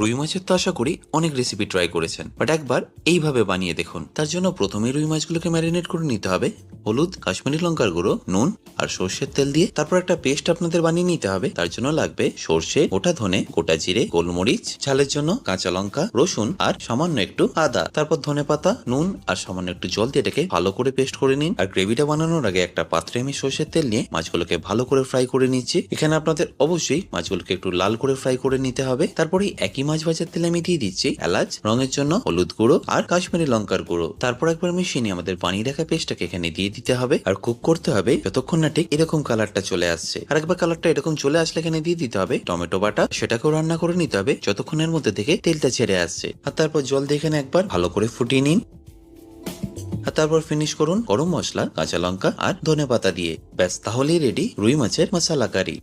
রুই মাছের তো আশা করি অনেক রেসিপি ট্রাই করেছেন, বাট একবার এইভাবে বানিয়ে দেখুন। তার জন্য প্রথমে রুই মাছগুলোকে ম্যারিনেট করে নিতে হবে হলুদ, কাশ্মীরি লঙ্কার গুঁড়ো, নুন আর সর্ষের তেল দিয়ে। তারপর একটা পেস্ট আপনাদের বানিয়ে নিতে হবে। তার জন্য লাগবে সর্ষে, গোটা ধনে, গোটা জিরে, গোলমরিচ, ঝালের জন্য কাঁচা লঙ্কা, রসুন আর সামান্য একটু আদা। তারপর ধনেপাতা, নুন আর সামান্য একটু জল দিয়ে এটাকে ভালো করে পেস্ট করে নিন। আর গ্রেভিটা বানানোর আগে একটা পাত্রে আমি সর্ষের তেল নিয়ে মাছগুলোকে ভালো করে ফ্রাই করে নিচ্ছি। এখানে আপনাদের অবশ্যই মাছগুলোকে একটু লাল করে ফ্রাই করে নিতে হবে। তারপরে একই মাছ ভাজার তেলে আমি দিয়ে দিচ্ছি এলাচ, রঙের জন্য হলুদ গুঁড়ো আর কাশ্মীরি লঙ্কার গুঁড়ো। তারপর একবার মিশিয়ে নিয়ে আমাদের বানিয়ে রাখা পেস্টটাকে এখানে দিয়ে দিতে হবে আর কুক করতে হবে যতক্ষণ না ঠিক এরকম কালারটা চলে আসছে। আর একবার কালারটা এরকম চলে আসলে এখানে দিয়ে দিতে হবে টমেটো বাটা। সেটাকেও রান্না করে নিতে হবে যতক্ষণের মধ্যে থেকে তেলটা ছেড়ে আসছে। আর তারপর জল দিয়ে এখানে একবার ভালো করে ফুটিয়ে নিন। আর তারপর ফিনিশ করুন গরম মশলা, কাঁচা লঙ্কা আর ধনেপাতা দিয়ে। ব্যাস, তাহলেই রেডি রুই মাছের মশলা কারি।